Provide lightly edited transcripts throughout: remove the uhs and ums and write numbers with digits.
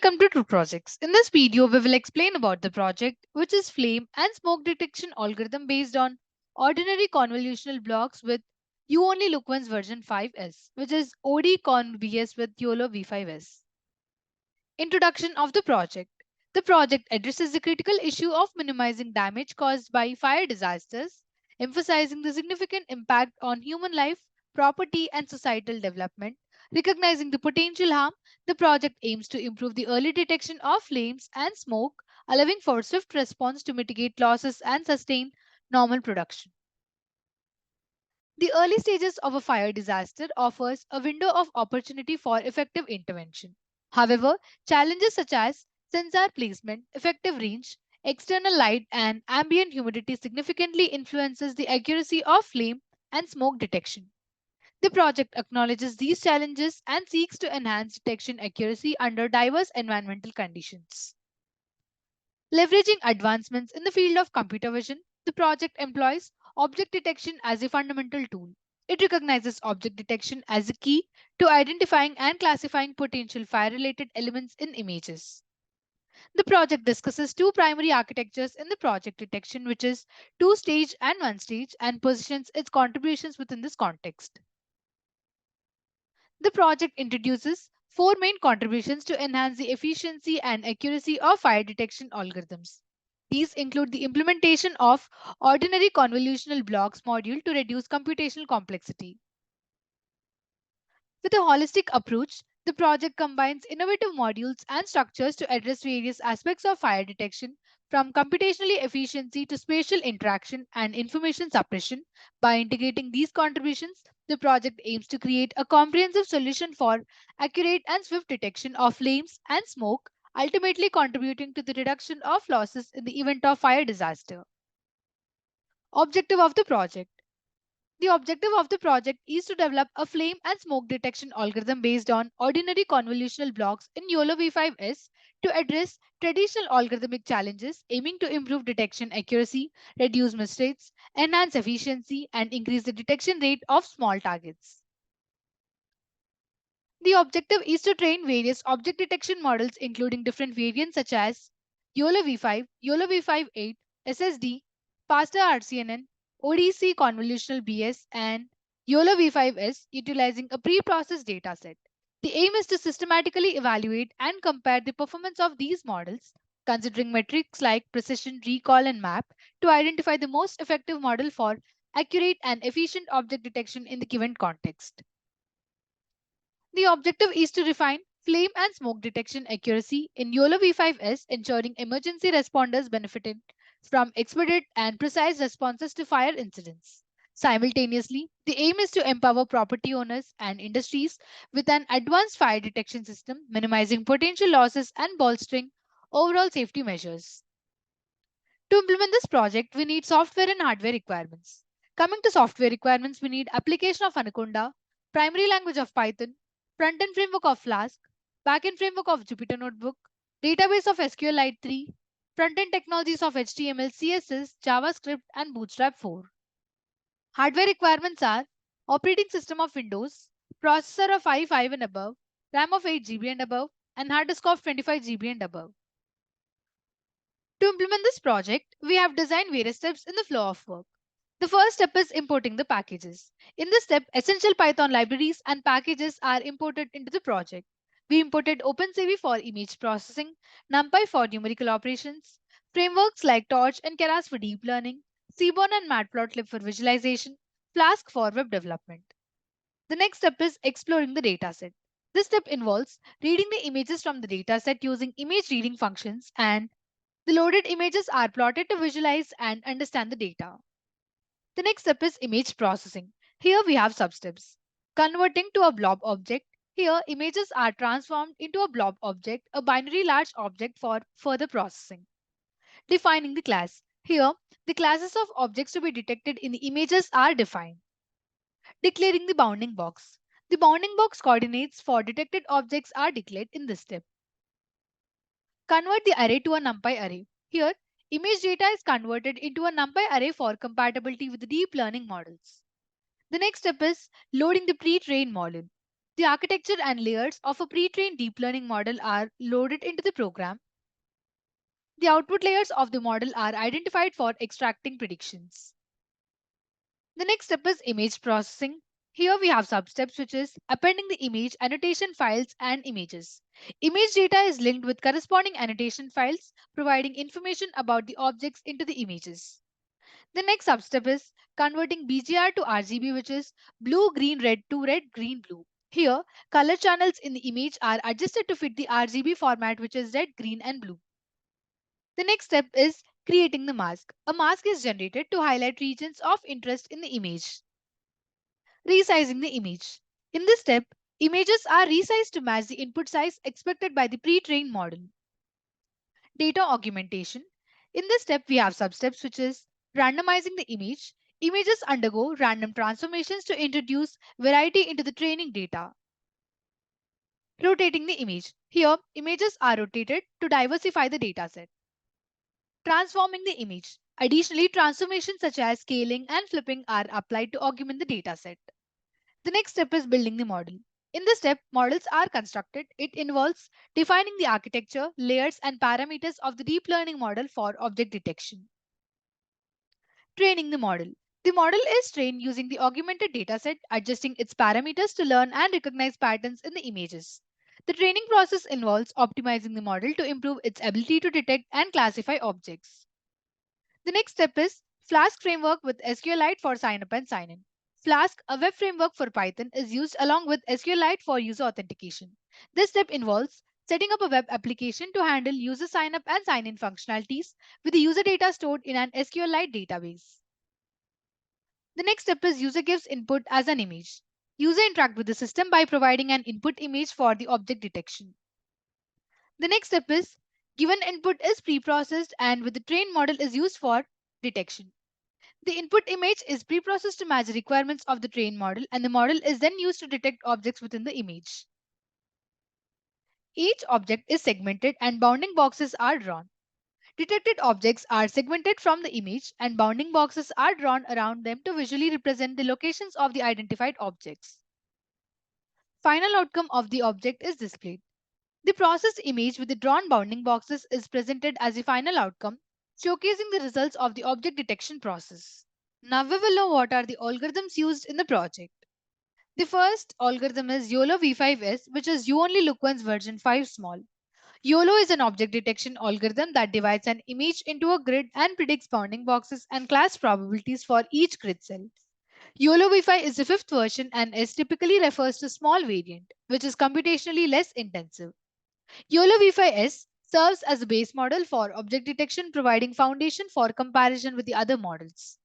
Welcome to True Projects. In this video, we will explain about the project, which is flame and smoke detection algorithm based on ordinary convolutional blocks with YOLOv5s version 5s, which is ODConvBS with YOLOv5s. Introduction of the project. The project addresses the critical issue of minimizing damage caused by fire disasters, emphasizing the significant impact on human life, property, and societal development. Recognizing the potential harm, the project aims to improve the early detection of flames and smoke, allowing for swift response to mitigate losses and sustain normal production. The early stages of a fire disaster offers a window of opportunity for effective intervention. However, challenges such as sensor placement, effective range, external light, and ambient humidity significantly influences the accuracy of flame and smoke detection. The project acknowledges these challenges and seeks to enhance detection accuracy under diverse environmental conditions. Leveraging advancements in the field of computer vision, the project employs object detection as a fundamental tool. It recognizes object detection as a key to identifying and classifying potential fire related elements in images. The project discusses two primary architectures in the project detection, which is two stage and one stage, and positions its contributions within this context. The project introduces four main contributions to enhance the efficiency and accuracy of fire detection algorithms. These include the implementation of ordinary convolutional blocks module to reduce computational complexity. With a holistic approach, the project combines innovative modules and structures to address various aspects of fire detection, from computationally efficiency to spatial interaction and information suppression. By integrating these contributions, the project aims to create a comprehensive solution for accurate and swift detection of flames and smoke, ultimately contributing to the reduction of losses in the event of fire disaster. Objective of the project. The objective of the project is to develop a flame and smoke detection algorithm based on ordinary convolutional blocks in YOLOv5s to address traditional algorithmic challenges, aiming to improve detection accuracy, reduce mistakes, enhance efficiency, and increase the detection rate of small targets. The objective is to train various object detection models, including different variants such as YOLOv5, YOLOv5 8, SSD, faster RCNN, ODC convolutional BS, and YOLOv5s, utilizing a pre-processed dataset. The aim is to systematically evaluate and compare the performance of these models, considering metrics like precision, recall, and map, to identify the most effective model for accurate and efficient object detection in the given context. The objective is to refine flame and smoke detection accuracy in YOLOv5s, ensuring emergency responders benefited from expedite and precise responses to fire incidents. Simultaneously, the aim is to empower property owners and industries with an advanced fire detection system, minimizing potential losses and bolstering overall safety measures. To implement this project, we need software and hardware requirements. Coming to software requirements, we need application of Anaconda, primary language of Python, front-end framework of Flask, back-end framework of Jupyter Notebook, database of SQLite 3, front-end technologies of HTML, CSS, JavaScript, and Bootstrap 4. Hardware requirements are operating system of Windows, processor of i5 and above, RAM of 8 GB and above, and hard disk of 25 GB and above. To implement this project, we have designed various steps in the flow of work. The first step is importing the packages. In this step, essential Python libraries and packages are imported into the project. We imported OpenCV for image processing, NumPy for numerical operations, frameworks like Torch and Keras for deep learning, Seaborn and Matplotlib for visualization, Flask for web development. The next step is exploring the dataset. This step involves reading the images from the dataset using image reading functions, and the loaded images are plotted to visualize and understand the data. The next step is image processing. Here we have substeps. Converting to a blob object. Here images are transformed into a blob object, a binary large object for further processing. Defining the class. Here the classes of objects to be detected in the images are defined. Declaring the bounding box. The bounding box coordinates for detected objects are declared in this step. Convert the array to a NumPy array. Here, image data is converted into a NumPy array for compatibility with deep learning models. The next step is loading the pre-trained model. The architecture and layers of a pre-trained deep learning model are loaded into the program. The output layers of the model are identified for extracting predictions. The next step is image processing. Here we have substeps which is appending the image, annotation files and images. Image data is linked with corresponding annotation files, providing information about the objects into the images. The next substep is converting BGR to RGB, which is blue, green, red to red, green, blue. Here, color channels in the image are adjusted to fit the RGB format, which is red, green, and blue. The next step is creating the mask. A mask is generated to highlight regions of interest in the image. Resizing the image. In this step, images are resized to match the input size expected by the pre-trained model. Data augmentation. In this step, we have substeps which is randomizing the image. Images undergo random transformations to introduce variety into the training data. Rotating the image. Here, images are rotated to diversify the dataset. Transforming the image. Additionally, transformations such as scaling and flipping are applied to augment the dataset. The next step is building the model. In this step, models are constructed. It involves defining the architecture, layers, and parameters of the deep learning model for object detection. Training the model. The model is trained using the augmented dataset, adjusting its parameters to learn and recognize patterns in the images. The training process involves optimizing the model to improve its ability to detect and classify objects. The next step is Flask framework with SQLite for sign-up and sign-in. Flask, a web framework for Python, is used along with SQLite for user authentication. This step involves setting up a web application to handle user sign-up and sign-in functionalities with the user data stored in an SQLite database. The next step is user gives input as an image. User interact with the system by providing an input image for the object detection. The next step is given input is pre-processed and with the trained model is used for detection. The input image is pre-processed to match the requirements of the trained model and the model is then used to detect objects within the image. Each object is segmented and bounding boxes are drawn. Detected objects are segmented from the image and bounding boxes are drawn around them to visually represent the locations of the identified objects. Final outcome of the object is displayed. The processed image with the drawn bounding boxes is presented as the final outcome, showcasing the results of the object detection process. Now we will know what are the algorithms used in the project. The first algorithm is YOLOv5s, which is You Only Look Once version 5 small. YOLO is an object detection algorithm that divides an image into a grid and predicts bounding boxes and class probabilities for each grid cell. YOLOv5 is the fifth version and is typically refers to small variant, which is computationally less intensive. YOLOv5s serves as a base model for object detection, providing foundation for comparison with the other models.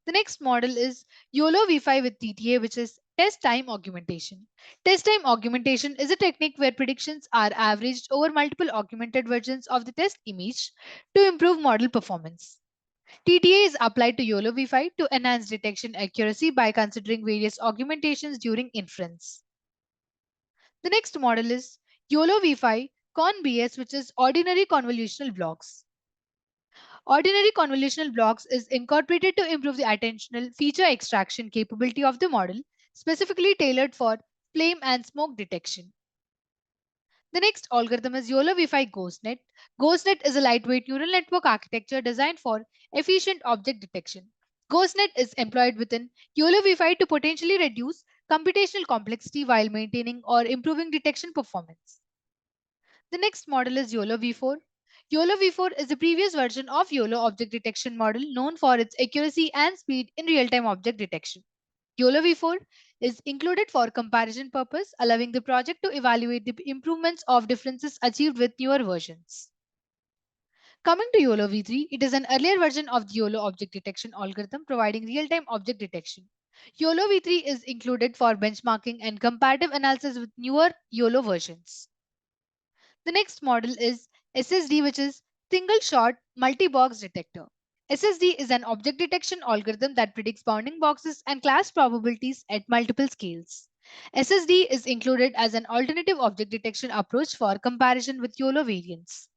The next model is YOLOv5 with TTA, which is test time augmentation. Test time augmentation is a technique where predictions are averaged over multiple augmented versions of the test image to improve model performance. TTA is applied to YOLOv5 to enhance detection accuracy by considering various augmentations during inference. The next model is YOLOv5 ConBS, which is ordinary convolutional blocks. Ordinary convolutional blocks is incorporated to improve the attentional feature extraction capability of the model, specifically tailored for flame and smoke detection. The next algorithm is YOLOv5 GhostNet. GhostNet is a lightweight neural network architecture designed for efficient object detection. GhostNet is employed within YOLOv5 to potentially reduce computational complexity while maintaining or improving detection performance. The next model is YOLOv4. YOLOv4 is the previous version of YOLO object detection model known for its accuracy and speed in real-time object detection. YOLOv4 is included for comparison purpose, allowing the project to evaluate the improvements of differences achieved with newer versions. Coming to YOLOv3, it is an earlier version of the YOLO object detection algorithm providing real-time object detection. YOLOv3 is included for benchmarking and comparative analysis with newer YOLO versions. The next model is SSD, which is single shot multi-box detector. SSD is an object detection algorithm that predicts bounding boxes and class probabilities at multiple scales. SSD is included as an alternative object detection approach for comparison with YOLO variants.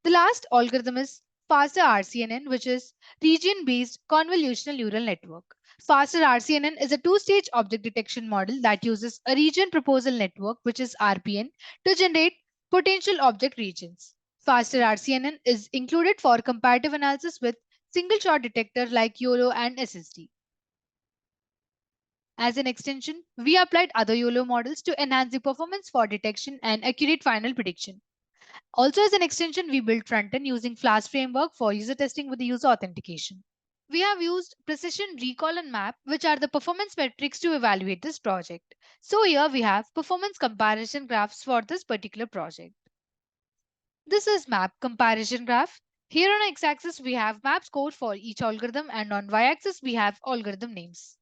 The last algorithm is faster RCNN, which is region-based convolutional neural network. Faster RCNN is a two-stage object detection model that uses a region proposal network, which is RPN, to generate potential object regions. Faster RCNN is included for comparative analysis with single-shot detector like YOLO and SSD. As an extension, we applied other YOLO models to enhance the performance for detection and accurate final prediction. Also, as an extension, we built frontend using Flash framework for user testing with the user authentication. We have used precision, recall, and map, which are the performance metrics to evaluate this project. So here we have performance comparison graphs for this particular project. This is map comparison graph. Here on x-axis we have map score for each algorithm, and on y-axis we have algorithm names.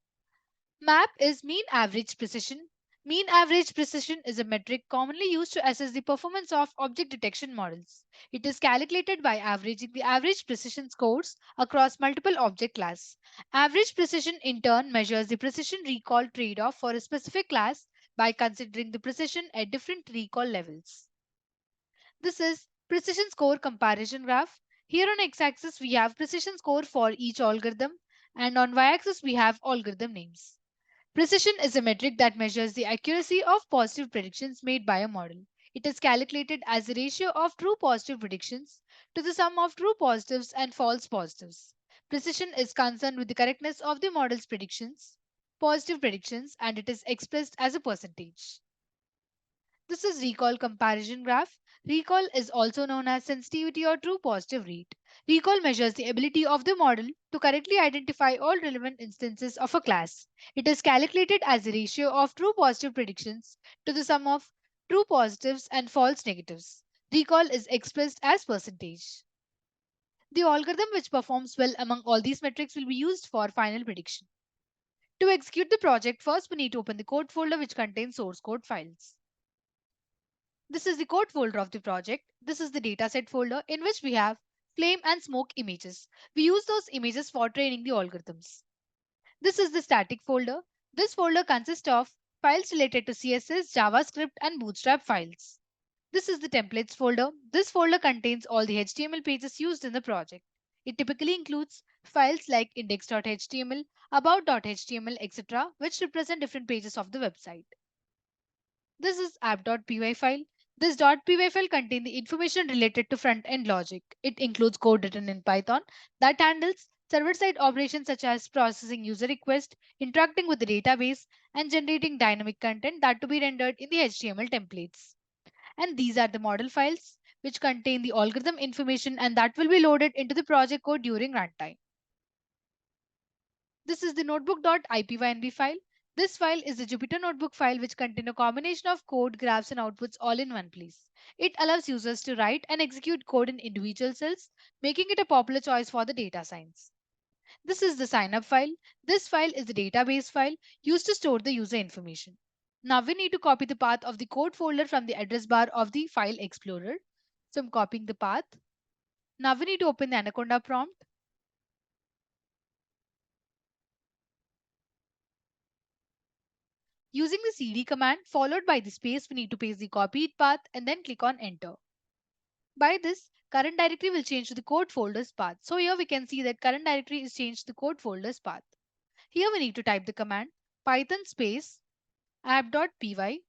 MAP is mean average precision. Mean average precision is a metric commonly used to assess the performance of object detection models. It is calculated by averaging the average precision scores across multiple object classes. Average precision in turn measures the precision recall trade-off for a specific class by considering the precision at different recall levels. This is precision score comparison graph. Here on x-axis we have precision score for each algorithm, and on y-axis we have algorithm names. Precision is a metric that measures the accuracy of positive predictions made by a model. It is calculated as the ratio of true positive predictions to the sum of true positives and false positives. Precision is concerned with the correctness of the model's positive predictions, and it is expressed as a percentage. This is recall comparison graph. Recall is also known as sensitivity or true positive rate. Recall measures the ability of the model to correctly identify all relevant instances of a class. It is calculated as the ratio of true positive predictions to the sum of true positives and false negatives. Recall is expressed as percentage. The algorithm which performs well among all these metrics will be used for final prediction. To execute the project, first we need to open the code folder which contains source code files. This is the code folder of the project. This is the dataset folder in which we have flame and smoke images. We use those images for training the algorithms. This is the static folder. This folder consists of files related to CSS, JavaScript, and Bootstrap files. This is the templates folder. This folder contains all the HTML pages used in the project. It typically includes files like index.html, about.html, etc., which represent different pages of the website. This is app.py file. This .py file contains the information related to front-end logic. It includes code written in Python that handles server-side operations such as processing user requests, interacting with the database, and generating dynamic content that to be rendered in the HTML templates. And these are the model files which contain the algorithm information and that will be loaded into the project code during runtime. This is the notebook.ipynb file. This file is the Jupyter Notebook file which contains a combination of code, graphs, and outputs all in one place. It allows users to write and execute code in individual cells, making it a popular choice for the data science. This is the sign-up file. This file is the database file used to store the user information. Now we need to copy the path of the code folder from the address bar of the file explorer. So I'm copying the path. Now we need to open the Anaconda prompt. Using the cd command followed by the space, we need to paste the copied path and then click on enter. By this, current directory will change to the code folder's path. So here we can see that current directory is changed to the code folder's path. Here we need to type the command python space app.py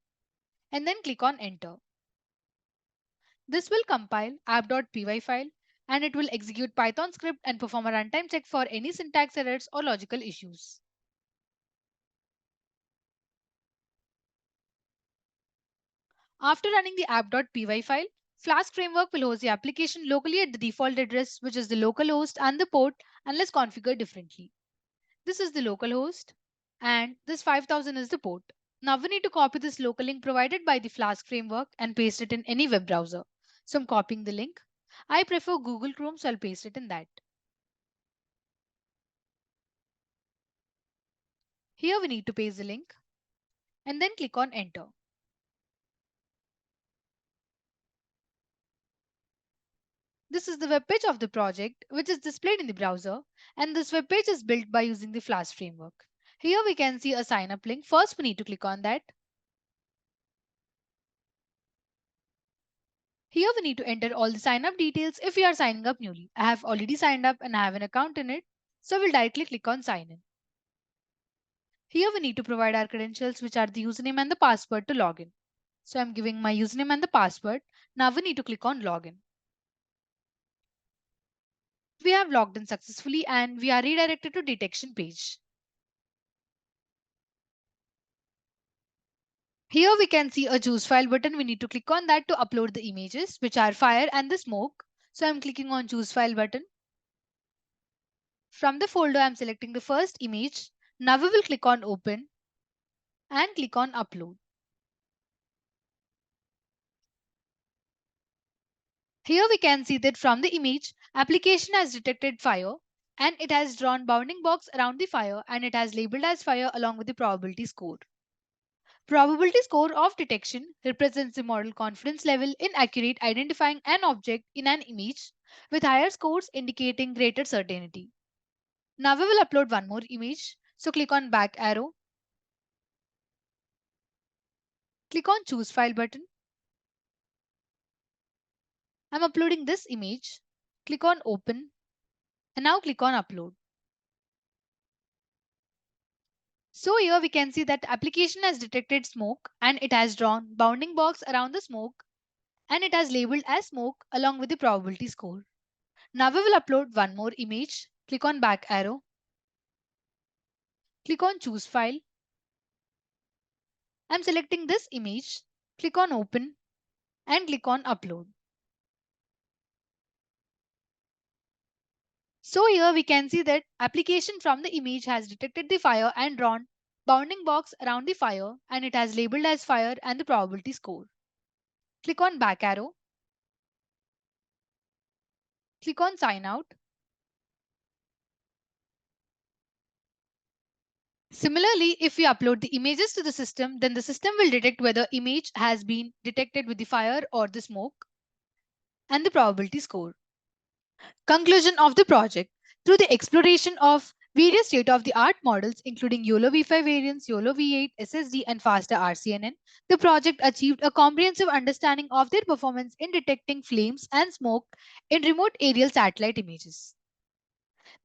and then click on enter. This will compile app.py file and it will execute Python script and perform a runtime check for any syntax errors or logical issues. After running the app.py file, Flask framework will host the application locally at the default address, which is the localhost, and the port unless configured differently. This is the localhost and this 5000 is the port. Now we need to copy this local link provided by the Flask framework and paste it in any web browser. So I'm copying the link. I prefer Google Chrome, so I'll paste it in that. Here we need to paste the link and then click on enter. This is the web page of the project, which is displayed in the browser, and this web page is built by using the Flask framework. Here we can see a sign up link. First, we need to click on that. Here we need to enter all the sign up details if we are signing up newly. I have already signed up and I have an account in it, so we'll directly click on sign in. Here we need to provide our credentials, which are the username and the password to log in. So I'm giving my username and the password. Now we need to click on login. We have logged in successfully and we are redirected to detection page. Here we can see a choose file button. We need to click on that to upload the images, which are fire and the smoke. So I'm clicking on choose file button. From the folder, I'm selecting the first image. Now we will click on open and click on upload. Here we can see that from the image, application has detected fire and it has drawn bounding box around the fire and it has labeled as fire along with the probability score. Probability score of detection represents the model confidence level in accurate identifying an object in an image, with higher scores indicating greater certainty. Now we will upload one more image. So click on back arrow. Click on choose file button. I'm uploading this image. Click on open and now click on upload. So here we can see that application has detected smoke and it has drawn bounding box around the smoke and it has labeled as smoke along with the probability score. Now we will upload one more image. Click on back arrow. Click on choose file. I'm selecting this image. Click on open and click on upload. So here we can see that application from the image has detected the fire and drawn bounding box around the fire and it has labeled as fire and the probability score. Click on back arrow. Click on sign out. Similarly, if we upload the images to the system, then the system will detect whether image has been detected with the fire or the smoke and the probability score. Conclusion of the project. Through the exploration of various state-of-the-art models, including YOLOv5 variants, YOLOv8, SSD, and faster RCNN, the project achieved a comprehensive understanding of their performance in detecting flames and smoke in remote aerial satellite images.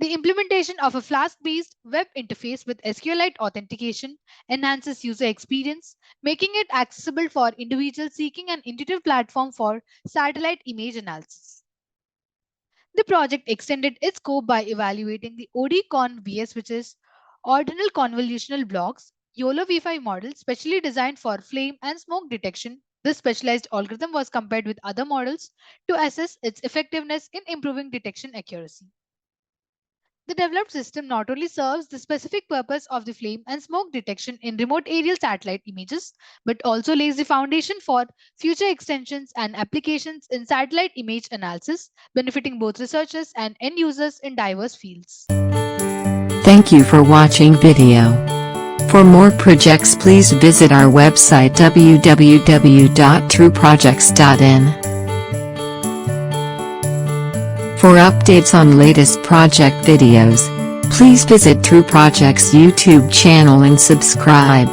The implementation of a Flask-based web interface with SQLite authentication enhances user experience, making it accessible for individuals seeking an intuitive platform for satellite image analysis. The project extended its scope by evaluating the ODConvBS, which is ordinal convolutional blocks, YOLOv5 model specially designed for flame and smoke detection. This specialized algorithm was compared with other models to assess its effectiveness in improving detection accuracy. The developed system not only serves the specific purpose of the flame and smoke detection in remote aerial satellite images, but also lays the foundation for future extensions and applications in satellite image analysis, benefiting both researchers and end users in diverse fields. Thank you for watching video. For more projects, please visit our website www.trueprojects.in. For updates on latest project videos, please visit True Projects YouTube channel and subscribe.